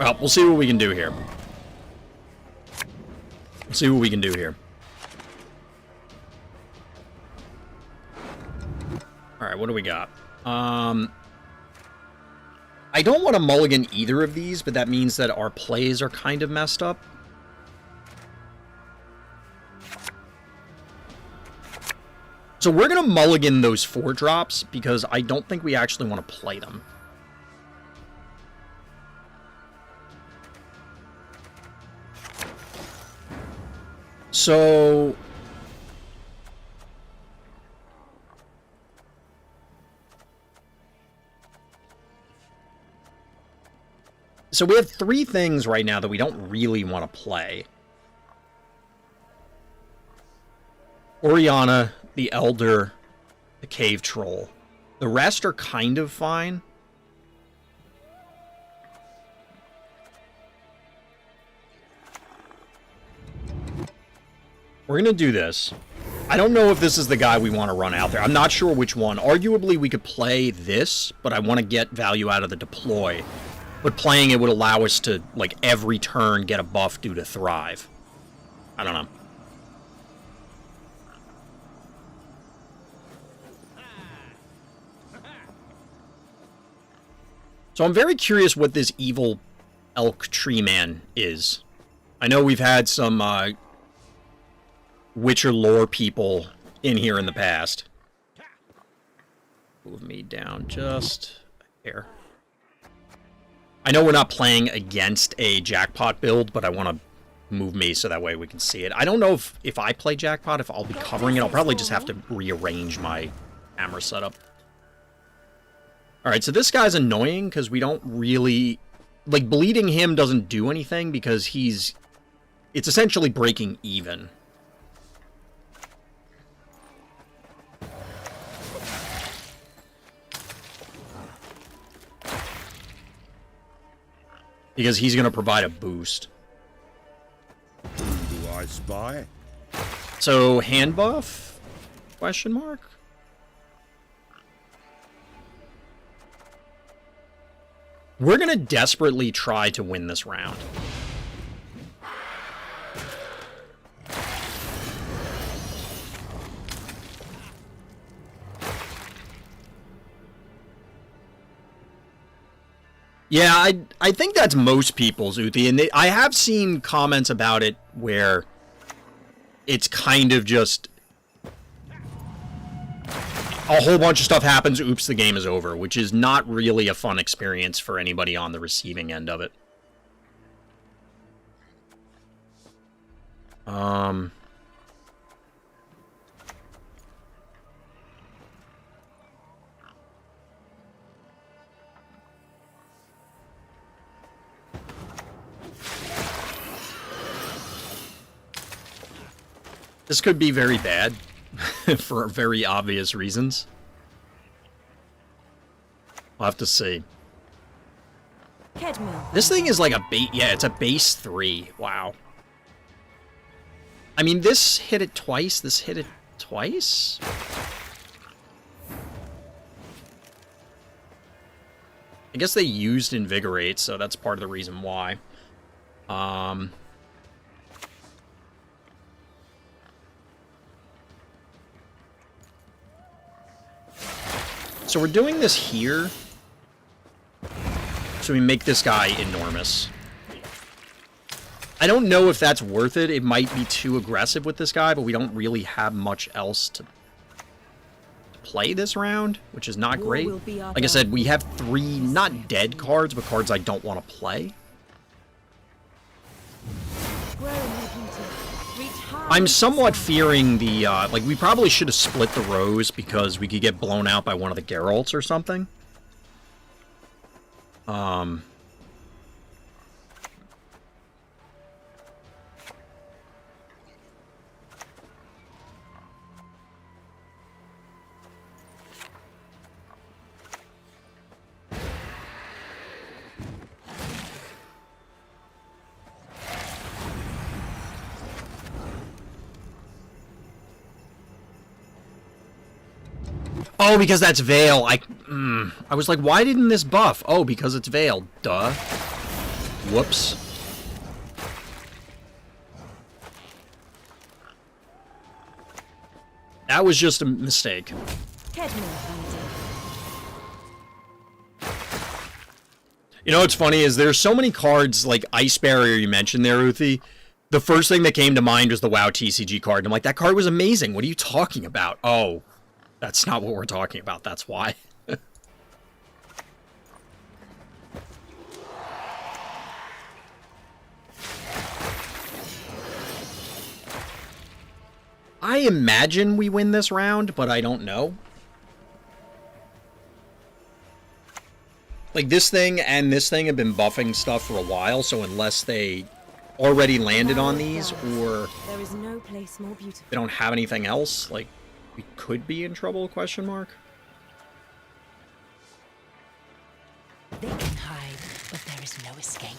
Well, we'll see what we can do here. We'll see what we can do here. Alright, what do we got? I don't want to mulligan either of these, but that means that our plays are kind of messed up. So we're going to mulligan those 4 drops, because I don't think we actually want to play them. So... So we have 3 things right now that we don't really want to play. Oriana, the Elder, the Cave Troll. The rest are kind of fine. We're going to do this. I don't know if this is the guy we want to run out there. I'm not sure which one. Arguably, we could play this, but I want to get value out of the deploy. But playing it would allow us to, like, every turn get a buff due to Thrive. I don't know. So I'm very curious what this evil elk tree man is. I know we've had some Witcher lore people in here in the past. Move me down just here. I know we're not playing against a jackpot build, but I want to move me so that way we can see it. I don't know if I play jackpot, if I'll be covering it. I'll probably just have to rearrange my camera setup. Alright, so this guy's annoying because we don't really... Like, bleeding him doesn't do anything because he's... It's essentially breaking even. Because he's going to provide a boost. Whom do I spy? So, hand buff? Question mark? We're going to desperately try to win this round. Yeah, I think that's most people's, Uthi, and I have seen comments about it where it's kind of just a whole bunch of stuff happens, oops, the game is over, which is not really a fun experience for anybody on the receiving end of it. This could be very bad, for very obvious reasons. We'll have to see. This thing is like a base, yeah, it's a base 3, wow. I mean, this hit it twice, this hit it twice? I guess they used Invigorate, so that's part of the reason why. So we're doing this here, so we make this guy enormous. I don't know if that's worth it. It might be too aggressive with this guy, but we don't really have much else to play this round, which is not great. Like I said, we have 3, not dead cards, but cards I don't want to play. I'm somewhat fearing the, like, we probably should have split the rows because we could get blown out by one of the Geralts or something. Oh, because that's Veil. I was like, why didn't this buff? Oh, because it's Veil. Duh. Whoops. That was just a mistake. You know what's funny is there's so many cards like Ice Barrier you mentioned there, Uthi. The first thing that came to mind was the WoW TCG card. And I'm like, that card was amazing. What are you talking about? Oh, that's not what we're talking about. That's why. I imagine we win this round, but I don't know. Like, this thing and this thing have been buffing stuff for a while, so unless they already landed on these, or there is no place more beautiful. They don't have anything else, like, we could be in trouble, question mark? They can hide, but there is no escape.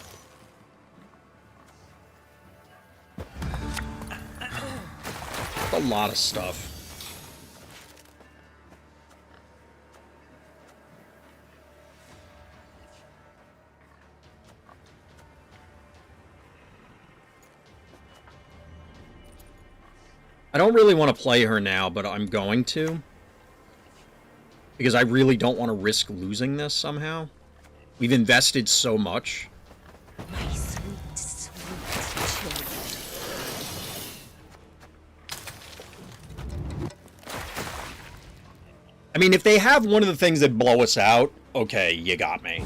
A lot of stuff. I don't really want to play her now, but I'm going to. Because I really don't want to risk losing this somehow. We've invested so much. My sweet, sweet children. I mean, if they have one of the things that blow us out, okay, you got me.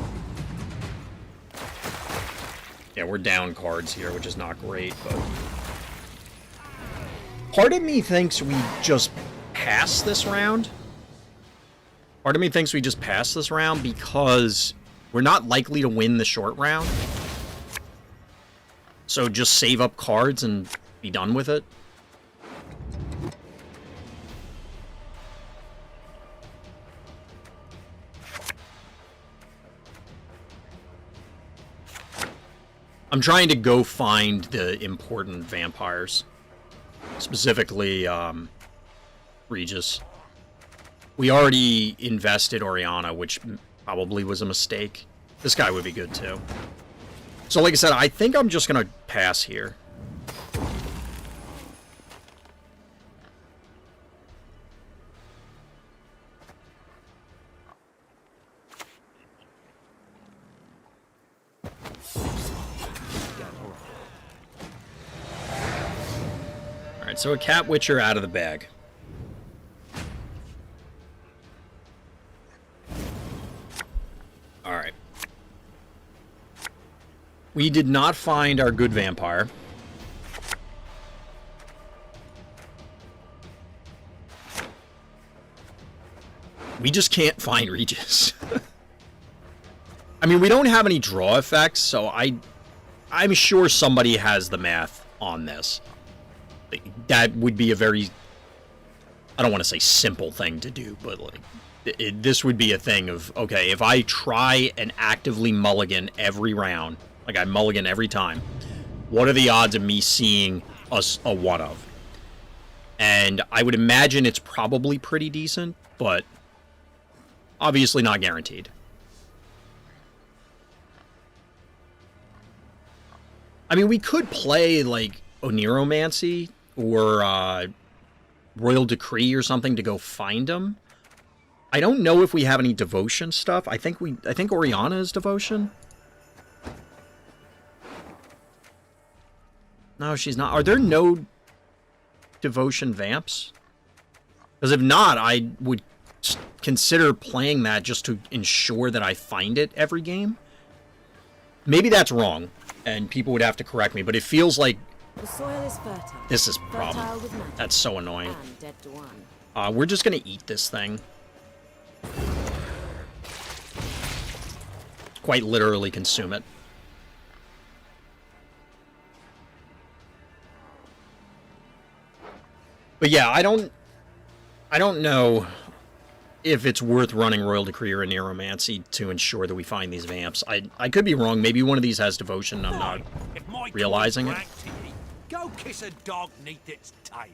Yeah, we're down cards here, which is not great, but... Part of me thinks we just pass this round. Part of me thinks we just pass this round because we're not likely to win the short round. So just save up cards and be done with it. I'm trying to go find the important vampires. Specifically, Regis. We already invested Oriana, which probably was a mistake. This guy would be good, too. So, like I said, I think I'm just gonna pass here. Alright, so a Cat Witcher out of the bag. Alright. We did not find our good vampire. We just can't find Regis. I mean, we don't have any draw effects, so I'm sure somebody has the math on this. That would be a very, I don't want to say simple thing to do, but like, this would be a thing of, okay, if I try and actively mulligan every round, like I mulligan every time, what are the odds of me seeing a one of? And I would imagine it's probably pretty decent, but obviously not guaranteed. I mean, we could play, like, Oniromancy or Royal Decree or something to go find him. I don't know if we have any devotion stuff. I think Oriana is devotion. No, she's not. Are there no devotion vamps? Because if not, I would consider playing that just to ensure that I find it every game. Maybe that's wrong, and people would have to correct me, but it feels like the soil is fertile. This is a problem. That's so annoying. And dead to one. We're just gonna eat this thing. Quite literally consume it. But yeah, I don't know if it's worth running Royal Decree or Neuromancy to ensure that we find these vamps. I could be wrong. Maybe one of these has devotion and I'm not realizing it. Go kiss a dog neath its tail.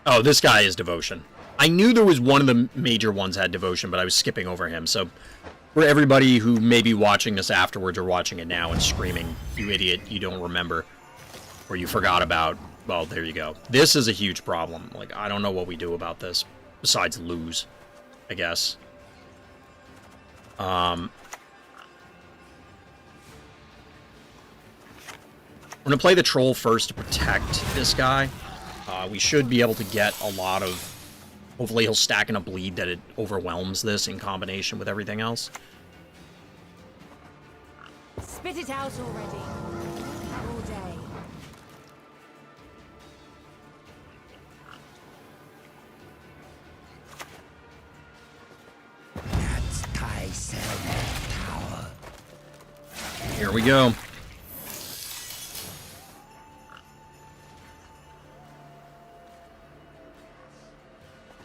Oh, this guy is devotion. I knew there was one of the major ones had devotion, but I was skipping over him. So for everybody who may be watching this afterwards or watching it now and screaming, "You idiot, you don't remember," or you forgot about, well, there you go. This is a huge problem. Like, I don't know what we do about this besides lose, I guess. We're going to play the troll first to protect this guy. We should be able to get a lot of... Hopefully he'll stack in a bleed that it overwhelms this in combination with everything else. Spit it out already. All day. That's Kaiser's power. Here we go.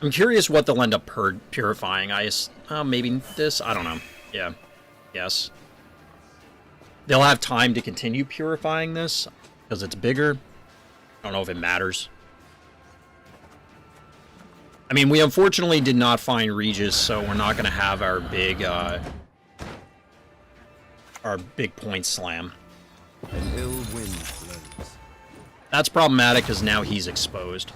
I'm curious what they'll end up purifying. Maybe this? I don't know. Yeah. Yes. They'll have time to continue purifying this because it's bigger. I don't know if it matters. I mean, we unfortunately did not find Regis, so we're not going to have our big point slam. An ill wind blows. That's problematic because now he's exposed.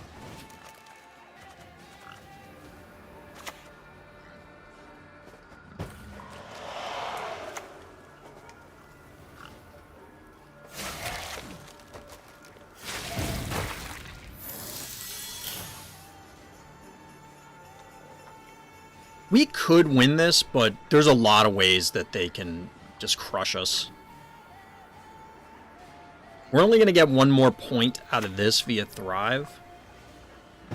We could win this, but there's a lot of ways that they can just crush us. We're only going to get one more point out of this via Thrive.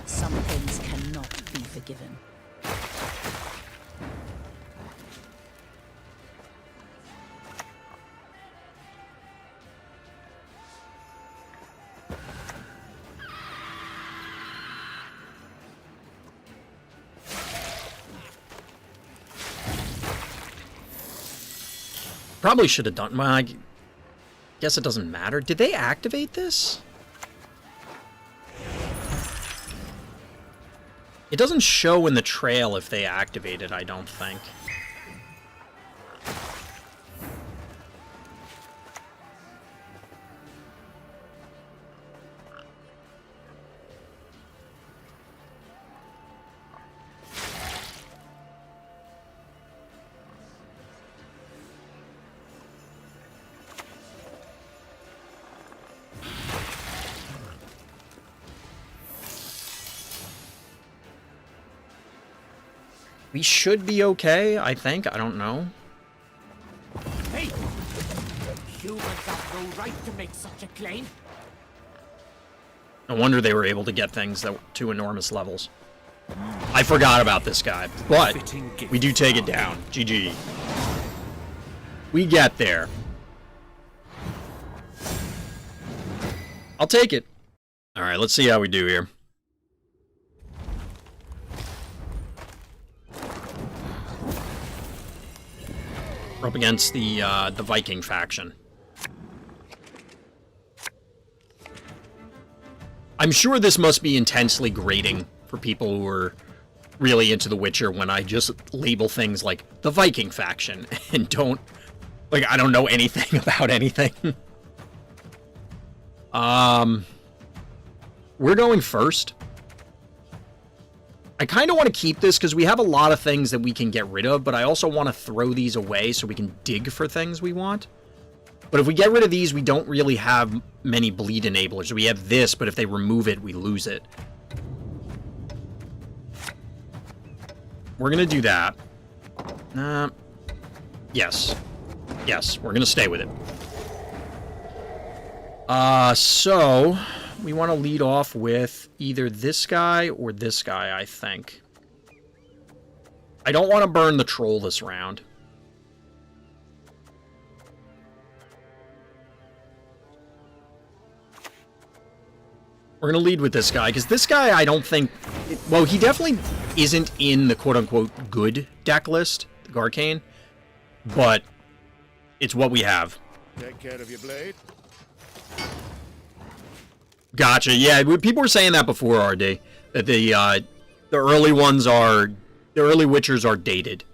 Some things cannot be forgiven. Probably should have done... Well, I guess it doesn't matter. Did they activate this? It doesn't show in the trail if they activate it, I don't think. We should be okay, I think. I don't know. Hey! Humans have no right to make such a claim. No wonder they were able to get things that to enormous levels. I forgot about this guy, but we do take it down. GG. We get there. I'll take it. All right, let's see how we do here. We're up against the Viking faction. I'm sure this must be intensely grating for people who are really into The Witcher when I just label things like the Viking faction and don't, like, I don't know anything about anything. We're going first. I kind of want to keep this because we have a lot of things that we can get rid of, but I also want to throw these away so we can dig for things we want. But if we get rid of these, we don't really have many bleed enablers. We have this, but if they remove it, we lose it. We're going to do that. Yes. Yes, we're going to stay with it. So we want to lead off with either this guy or this guy, I think. I don't want to burn the troll this round. We're going to lead with this guy, because this guy I don't think... Well, he definitely isn't in the quote-unquote good deck list, the Garcane, but it's what we have. Take care of your blade. Gotcha. Yeah, people were saying that before, RD. The early ones are... The early Witchers are dated.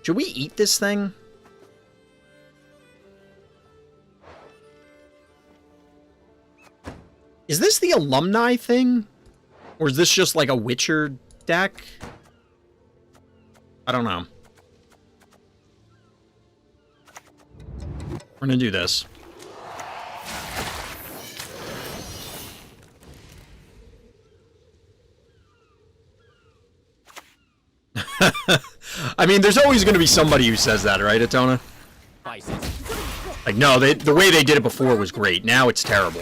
Should we eat this thing? Is this the alumni thing? Or is this just like a Witcher deck? I don't know. We're gonna do this. I mean, there's always going to be somebody who says that, right, Atona? Like, no, the way they did it before was great. Now it's terrible.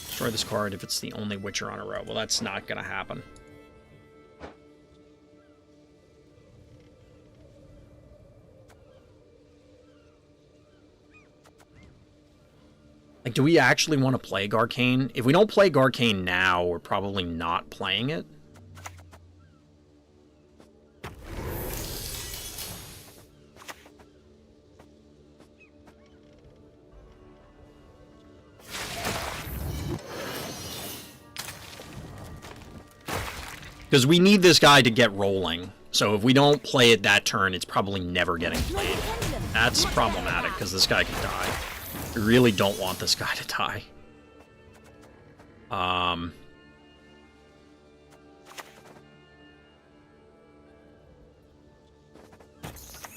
Destroy this card if it's the only Witcher on a row. Well, that's not going to happen. Like, do we actually want to play Garcane? If we don't play Garcane now, we're probably not playing it. Because we need this guy to get rolling. So if we don't play it that turn, it's probably never getting played. That's problematic, because this guy can die. We really don't want this guy to die.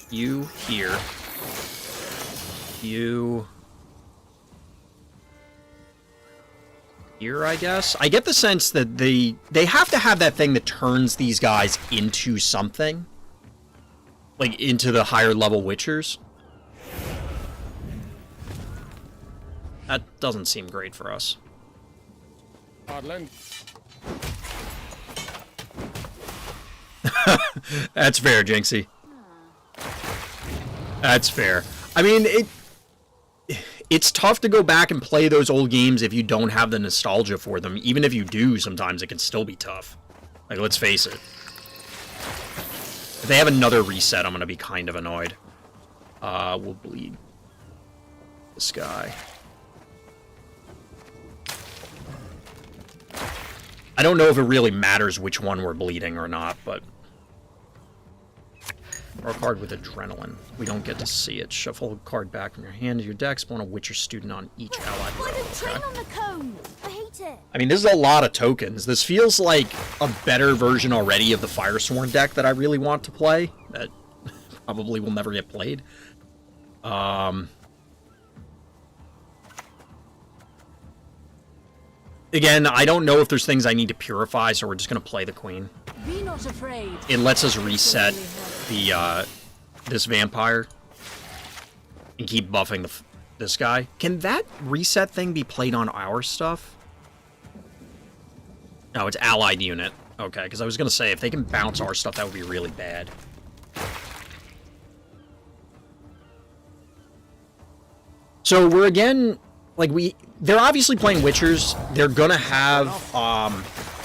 You here. You... here, I guess. I get the sense that they have to have that thing that turns these guys into something. Like, into the higher level Witchers. That doesn't seem great for us. That's fair, Jinxie. That's fair. I mean, it's tough to go back and play those old games if you don't have the nostalgia for them. Even if you do, sometimes it can still be tough. Like, let's face it. If they have another reset, I'm going to be kind of annoyed. We'll bleed this guy. I don't know if it really matters which one we're bleeding or not, but... Draw a card with Adrenaline. We don't get to see it. Shuffle a card back from your hand to your deck. Spawn a Witcher student on each allied row. Okay. On the cone. I hate it. I mean, this is a lot of tokens. This feels like a better version already of the Firesworn deck that I really want to play. That probably will never get played. Again, I don't know if there's things I need to purify, so we're just going to play the Queen. Be not afraid. It lets us reset the this vampire and keep buffing this guy. Can that reset thing be played on our stuff? No, it's allied unit. Okay, because I was going to say, if they can bounce our stuff, that would be really bad. So we're again, like they're obviously playing Witchers. They're going to have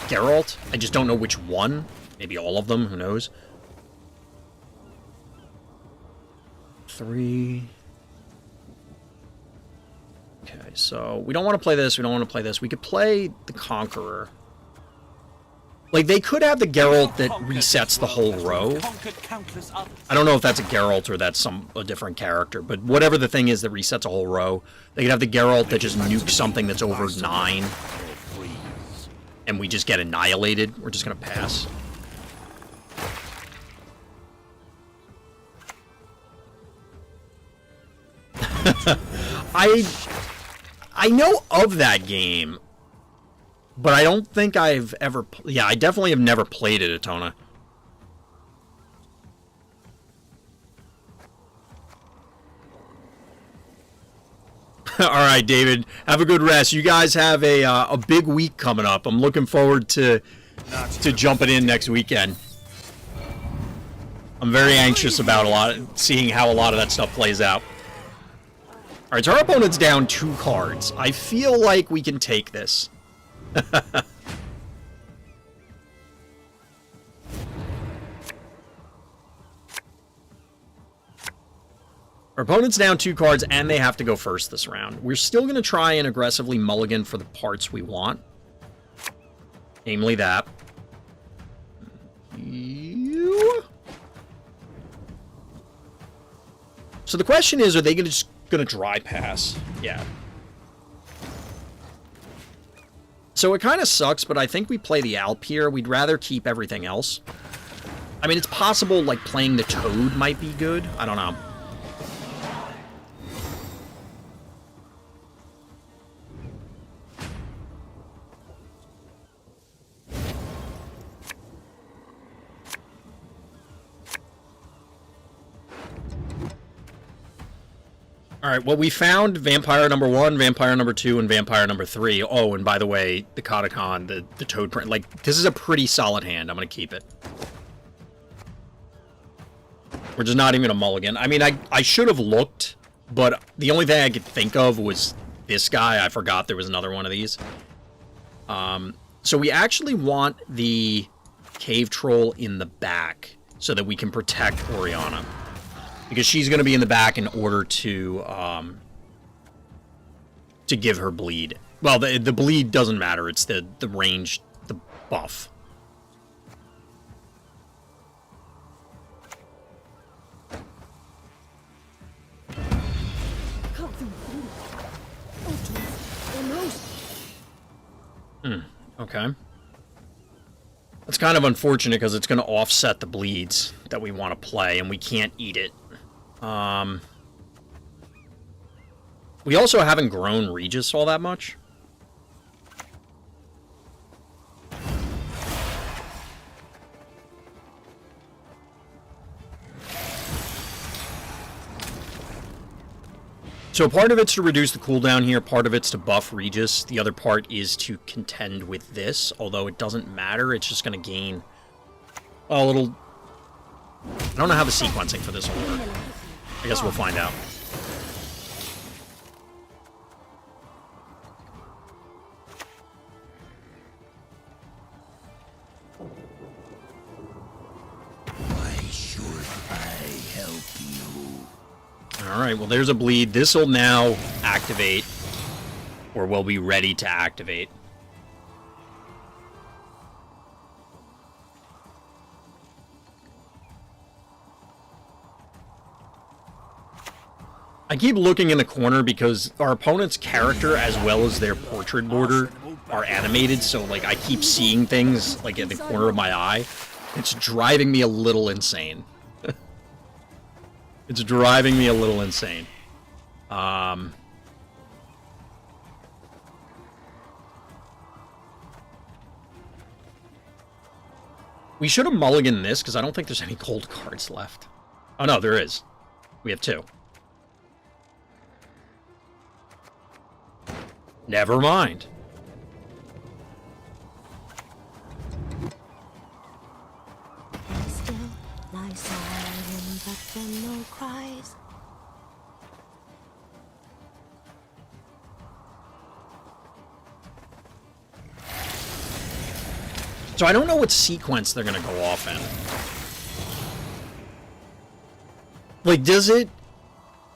Geralt. I just don't know which one. Maybe all of them, who knows? 3. Okay, so we don't want to play this, we don't want to play this. We could play the Conqueror. Like, they could have the Geralt that resets the whole row. I don't know if that's a Geralt or that's a different character, but whatever the thing is that resets a whole row, they could have the Geralt that just nukes something that's over 9, and we just get annihilated. We're just gonna pass. I know of that game, but I don't think I've ever... Yeah, I definitely have never played it, Atona. Alright, David. Have a good rest. You guys have a big week coming up. I'm looking forward to jumping in next weekend. I'm very anxious about seeing how a lot of that stuff plays out. Alright, so our opponent's down 2 cards. I feel like we can take this. Our opponent's down 2 cards, and they have to go first this round. We're still going to try and aggressively mulligan for the parts we want. Namely that. You. So the question is, are they just going to dry pass? Yeah. So it kind of sucks, but I think we play the Alp here. We'd rather keep everything else. I mean, it's possible, like, playing the Toad might be good. I don't know. All right, well, we found Vampire number 1, Vampire number 2, and Vampire number 3. Oh, and by the way, the Katacon, the Toad print. Like, this is a pretty solid hand. I'm going to keep it. We're just not even going to mulligan. I mean, I should have looked, but the only thing I could think of was this guy. I forgot there was another one of these. So we actually want the Cave Troll in the back so that we can protect Oriana. Because she's going to be in the back in order to give her bleed. Well, the bleed doesn't matter. It's the range, the buff. Okay. That's kind of unfortunate because it's going to offset the bleeds that we want to play, and we can't eat it. We also haven't grown Regis all that much. So part of it's to reduce the cooldown here, part of it's to buff Regis, the other part is to contend with this, although it doesn't matter, it's just going to gain a little... I don't know how the sequencing for this will work. I guess we'll find out. Why should I help you? Alright, well there's a bleed. This will now activate, or will be ready to activate. I keep looking in the corner because our opponent's character as well as their portrait border are animated, so like I keep seeing things like in the corner of my eye. It's driving me a little insane. It's driving me a little insane. We should have mulliganed this because I don't think there's any gold cards left. Oh no, there is. We have 2. Never mind. Still lie silent, but then no cries. So I don't know what sequence they're gonna go off in. Like, does it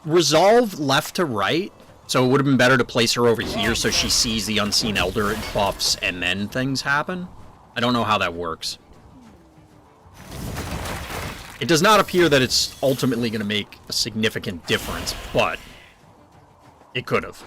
resolve left to right? So it would have been better to place her over here so she sees the Unseen Elder, it buffs, and then things happen? I don't know how that works. It does not appear that it's ultimately going to make a significant difference, but it could have.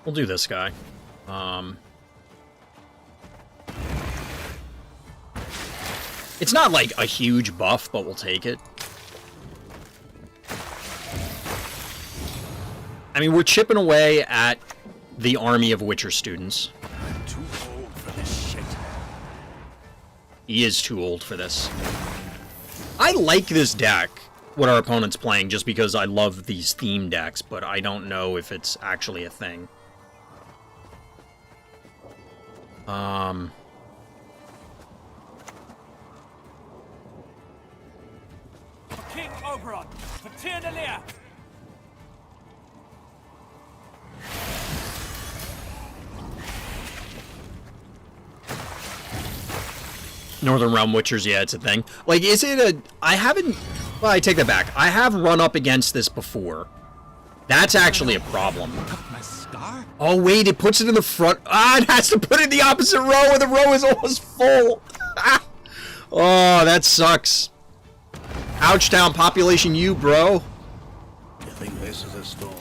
We'll do this guy. It's not like a huge buff, but we'll take it. I mean, we're chipping away at the army of Witcher students. I'm too old for this shit. He is too old for this. I like this deck, what our opponent's playing, just because I love these theme decks, but I don't know if it's actually a thing. King Oberon, for Tyr the Lear. Northern Realm Witchers, yeah, it's a thing. Like, is it a... I haven't... Well, I take that back. I have run up against this before. That's actually a problem. My scar? Oh, wait, it puts it in the front. Ah, it has to put it in the opposite row, and the row is almost full. Oh, that sucks. Ouchtown population you, bro. You think this is a storm?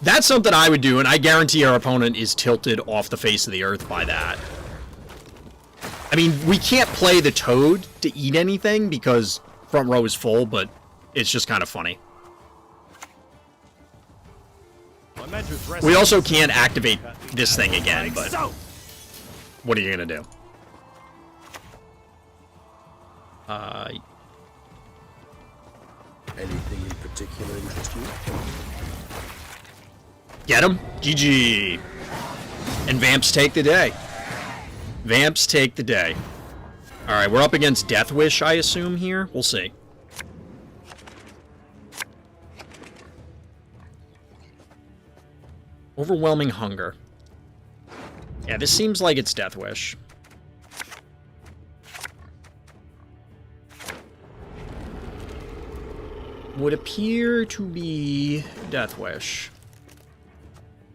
That's something I would do, and I guarantee our opponent is tilted off the face of the earth by that. I mean, we can't play the toad to eat anything because front row is full, but it's just kind of funny. We also can't activate this thing again, but what are you gonna do? Anything in particular interest you? Get him? GG. And Vamps take the day. Vamps take the day. Alright, we're up against Death Wish, I assume, here. We'll see. Overwhelming Hunger. Yeah, this seems like it's Death Wish. Would appear to be Death Wish.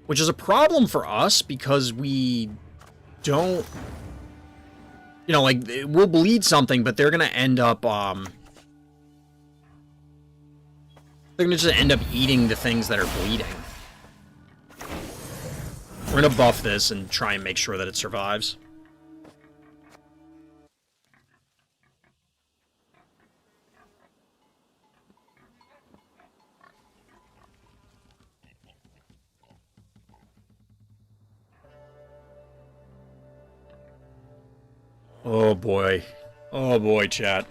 Which is a problem for us because we don't... You know, like, we'll bleed something, but they're gonna end up, they're gonna just end up eating the things that are bleeding. We're gonna buff this and try and make sure that it survives. Oh boy. Oh boy, chat.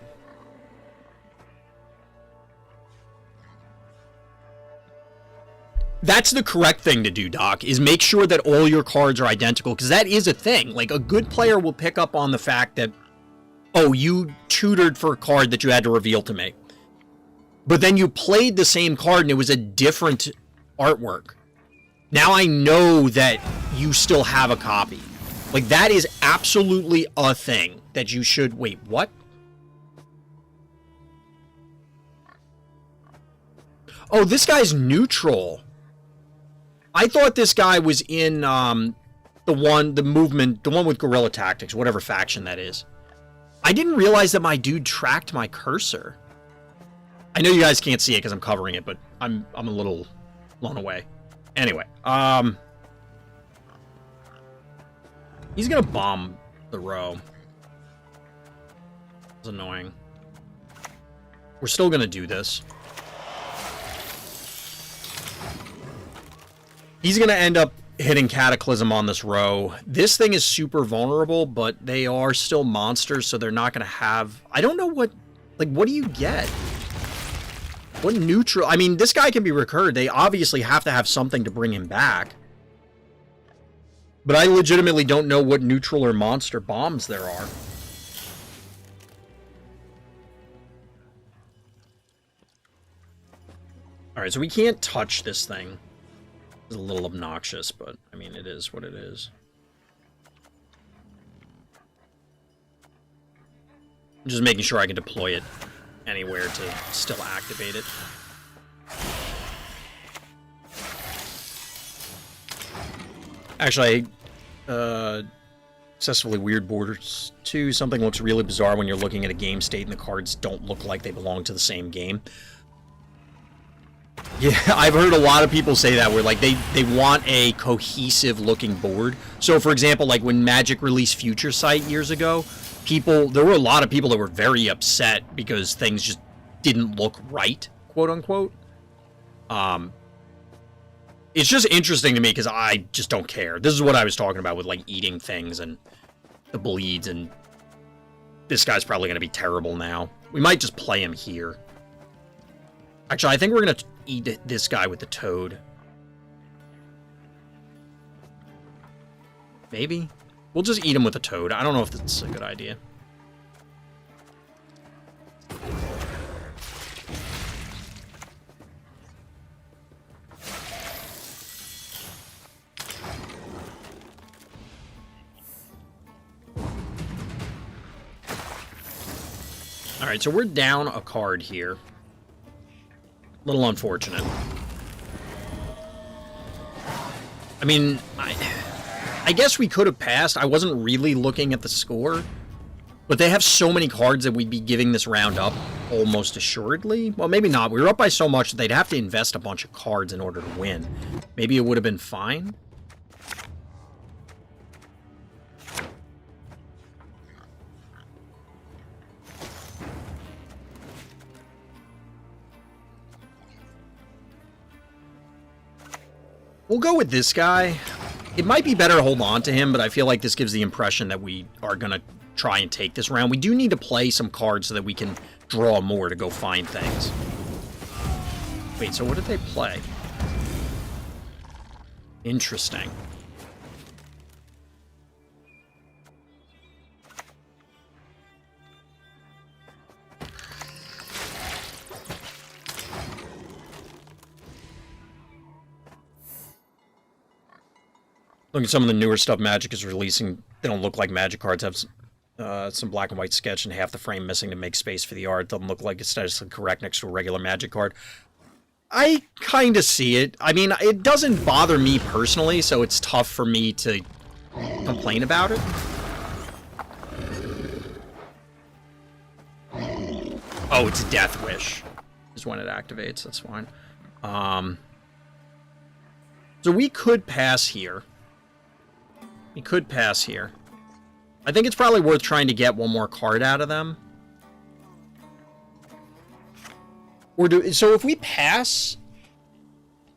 That's the correct thing to do, Doc, is make sure that all your cards are identical, because that is a thing. Like, a good player will pick up on the fact that, oh, you tutored for a card that you had to reveal to me. But then you played the same card and it was a different artwork. Now I know that you still have a copy. Like, that is absolutely a thing that you should... Wait, what? Oh, this guy's neutral. I thought this guy was in, the one with Guerrilla Tactics, whatever faction that is. I didn't realize that my dude tracked my cursor. I know you guys can't see it because I'm covering it, but I'm a little blown away. Anyway, he's gonna bomb the row. It's annoying. We're still gonna do this. He's gonna end up hitting Cataclysm on this row. This thing is super vulnerable, but they are still monsters, so they're not gonna have... I don't know what... Like, what do you get? What neutral... I mean, this guy can be recurred. They obviously have to have something to bring him back. But I legitimately don't know what neutral or monster bombs there are. Alright, so we can't touch this thing. It's a little obnoxious, but, I mean, it is what it is. I'm just making sure I can deploy it anywhere to still activate it. Actually, successfully weird borders too. Something looks really bizarre when you're looking at a game state and the cards don't look like they belong to the same game. Yeah, I've heard a lot of people say that, where like they want a cohesive looking board. So for example, like when Magic released Future Sight years ago, there were a lot of people that were very upset because things just didn't look right, quote unquote. It's just interesting to me because I just don't care. This is what I was talking about with like eating things and the bleeds, and this guy's probably going to be terrible now. We might just play him here. Actually, I think we're going to eat this guy with the toad. Maybe? We'll just eat him with a toad. I don't know if that's a good idea. Alright, so we're down a card here. Little unfortunate. I mean, I guess we could have passed. I wasn't really looking at the score. But they have so many cards that we'd be giving this round up almost assuredly. Well, maybe not. We were up by so much that they'd have to invest a bunch of cards in order to win. Maybe it would have been fine. We'll go with this guy. It might be better to hold on to him, but I feel like this gives the impression that we are going to try and take this round. We do need to play some cards so that we can draw more to go find things. Wait, so what did they play? Interesting. Look at some of the newer stuff Magic is releasing. They don't look like Magic cards. Have some black and white sketch and half the frame missing to make space for the art. Doesn't look like it's aesthetically correct next to a regular Magic card. I kind of see it. I mean, it doesn't bother me personally, so it's tough for me to complain about it. Oh, it's Death Wish is when it activates. That's fine. So we could pass here. We could pass here. I think it's probably worth trying to get one more card out of them. So if we pass,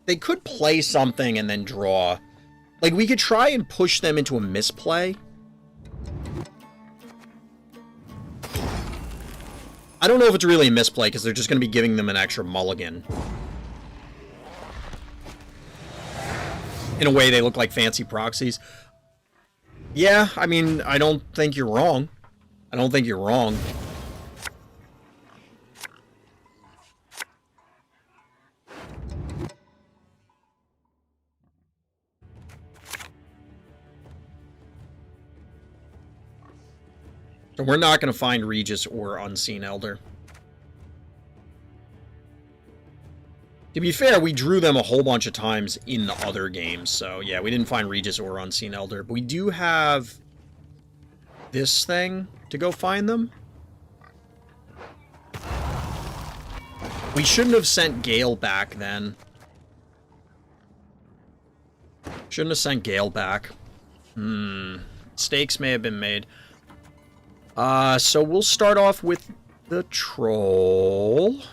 they could play something and then draw. Like, we could try and push them into a misplay. I don't know if it's really a misplay, because they're just going to be giving them an extra mulligan. In a way, they look like fancy proxies. Yeah, I mean, I don't think you're wrong. I don't think you're wrong. So we're not going to find Regis or Unseen Elder. To be fair, we drew them a whole bunch of times in the other games, so yeah, we didn't find Regis or Unseen Elder. But we do have this thing to go find them. We shouldn't have sent Gale back then. Shouldn't have sent Gale back. Mistakes may have been made. So we'll start off with the Troll.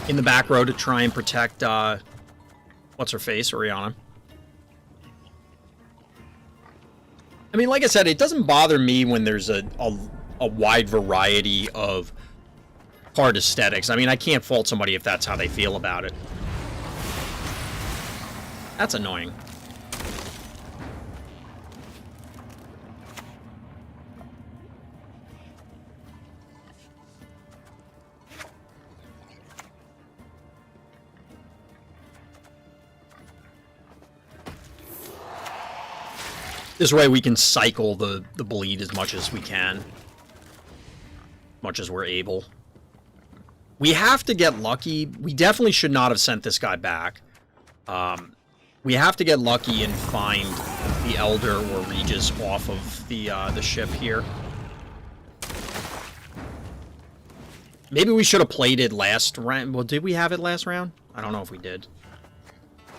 In the back row to try and protect, what's-her-face, Oriana. I mean, like I said, it doesn't bother me when there's a wide variety of card aesthetics. I mean, I can't fault somebody if that's how they feel about it. That's annoying. This way we can cycle the bleed as much as we can. Much as we're able. We have to get lucky. We definitely should not have sent this guy back. We have to get lucky and find the Elder or Regis off of the ship here. Maybe we should have played it last round. Well, did we have it last round? I don't know if we did.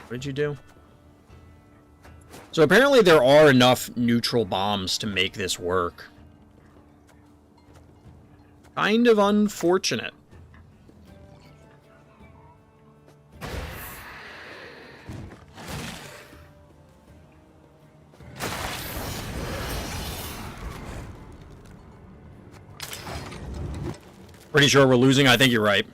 What did you do? So apparently there are enough neutral bombs to make this work. Kind of unfortunate. Pretty sure we're losing. I think you're right.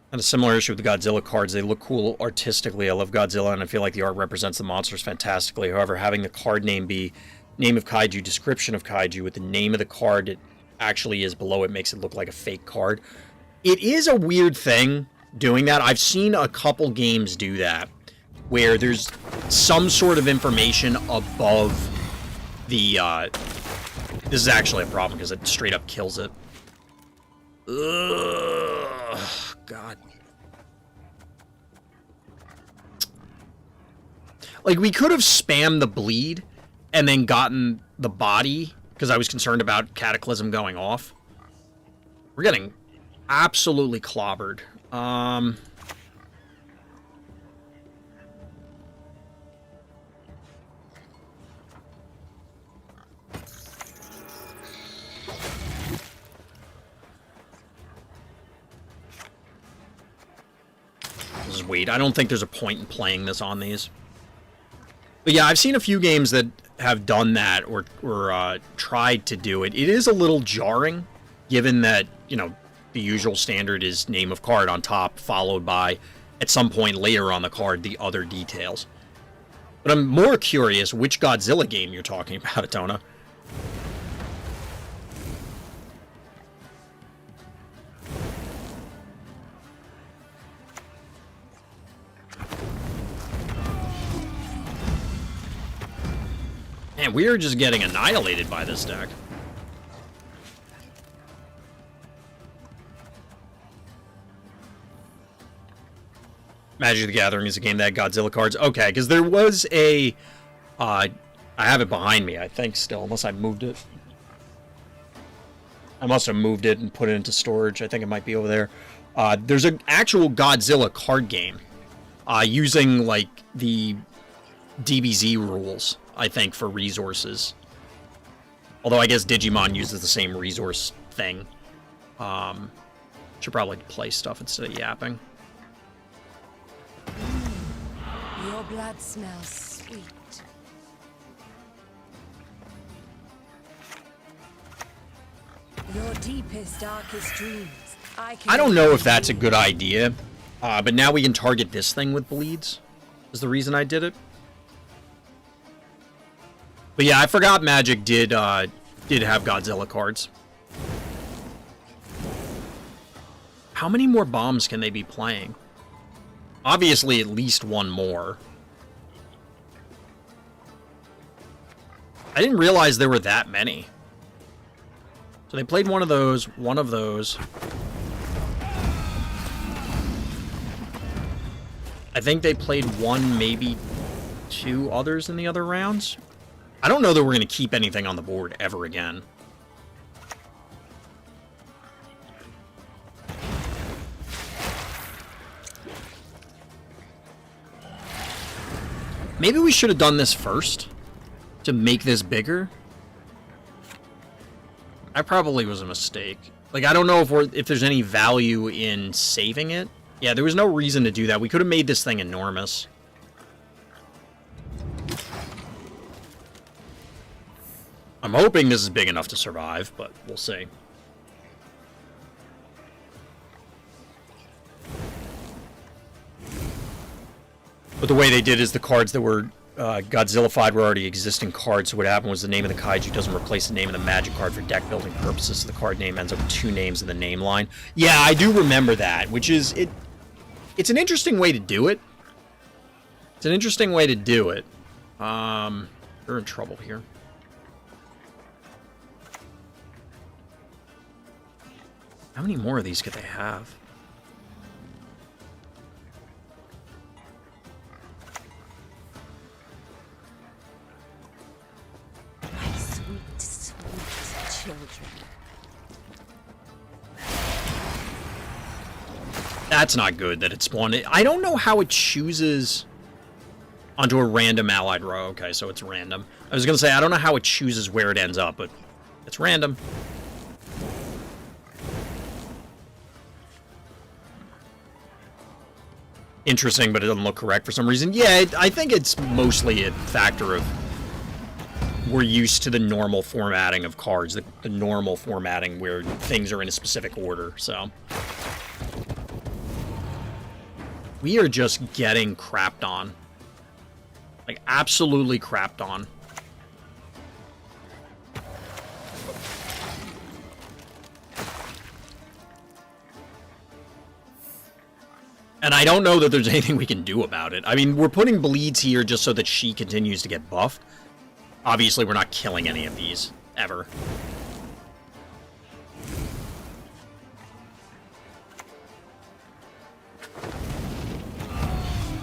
And a similar issue with the Godzilla cards. They look cool artistically. I love Godzilla, and I feel like the art represents the monsters fantastically. However, having the card name be name of kaiju, description of kaiju, with the name of the card it actually is below it makes it look like a fake card. It is a weird thing doing that. I've seen a couple games do that, where there's some sort of information above the, this is actually a problem because it straight up kills it. Ugh, God. Like, we could have spammed the bleed and then gotten the body, because I was concerned about Cataclysm going off. We're getting absolutely clobbered. Let's just wait. I don't think there's a point in playing this on these. But yeah, I've seen a few games that have done that or tried to do it. It is a little jarring, given that, you know, the usual standard is name of card on top, followed by, at some point later on the card, the other details. But I'm more curious which Godzilla game you're talking about, Atona. Man, we are just getting annihilated by this deck. Magic the Gathering is a game that had Godzilla cards. Okay, because there was a... I have it behind me, I think, still, unless I moved it. I must have moved it and put it into storage. I think it might be over there. There's an actual Godzilla card game using, like, the DBZ rules, I think, for resources. Although I guess Digimon uses the same resource thing. Should probably play stuff instead of yapping. Your blood smells sweet. Your deepest, darkest dreams. I don't know if that's a good idea, but now we can target this thing with bleeds, is the reason I did it. But yeah, I forgot Magic did have Godzilla cards. How many more bombs can they be playing? Obviously, at least one more. I didn't realize there were that many. So they played one of those, one of those. I think they played one, maybe two others in the other rounds. I don't know that we're going to keep anything on the board ever again. Maybe we should have done this first to make this bigger. That probably was a mistake. Like, I don't know if there's any value in saving it. Yeah, there was no reason to do that. We could have made this thing enormous. I'm hoping this is big enough to survive, but we'll see. But the way they did is the cards that were Godzilla-fied were already existing cards, so what happened was the name of the kaiju doesn't replace the name of the magic card for deck building purposes, so the card name ends up with two names in the name line. Yeah, I do remember that, which is... It's an interesting way to do it. It's an interesting way to do it. We're in trouble here. How many more of these could they have? My sweet, sweet children. That's not good that it spawned. I don't know how it chooses onto a random allied row. Okay, so it's random. I was going to say, I don't know how it chooses where it ends up, but it's random. Interesting, but it doesn't look correct for some reason. Yeah, I think it's mostly a factor of we're used to the normal formatting of cards, the normal formatting where things are in a specific order, so... We are just getting crapped on. Like, absolutely crapped on. And I don't know that there's anything we can do about it. I mean, we're putting bleeds here just so that she continues to get buffed. Obviously, we're not killing any of these, ever.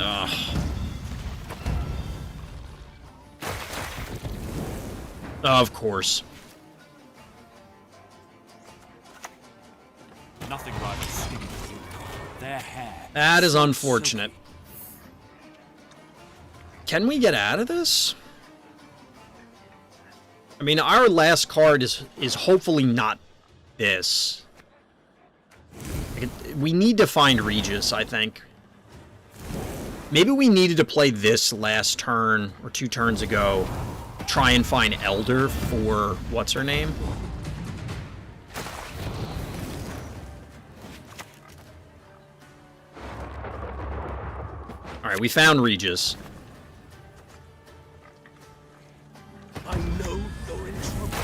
Ugh. Of course. Nothing rivals skin blue. Their hair. That is unfortunate. Can we get out of this? I mean, our last card is hopefully not this. We need to find Regis, I think. Maybe we needed to play this last turn, or 2 turns ago. Try and find Elder for... what's her name? Alright, we found Regis. I know you're in trouble.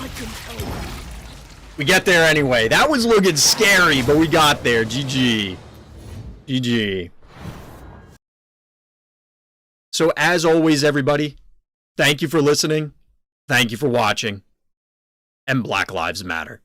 I can help. We get there anyway. That was looking scary, but we got there. GG. GG. So as always, everybody, thank you for listening. Thank you for watching. And Black Lives Matter.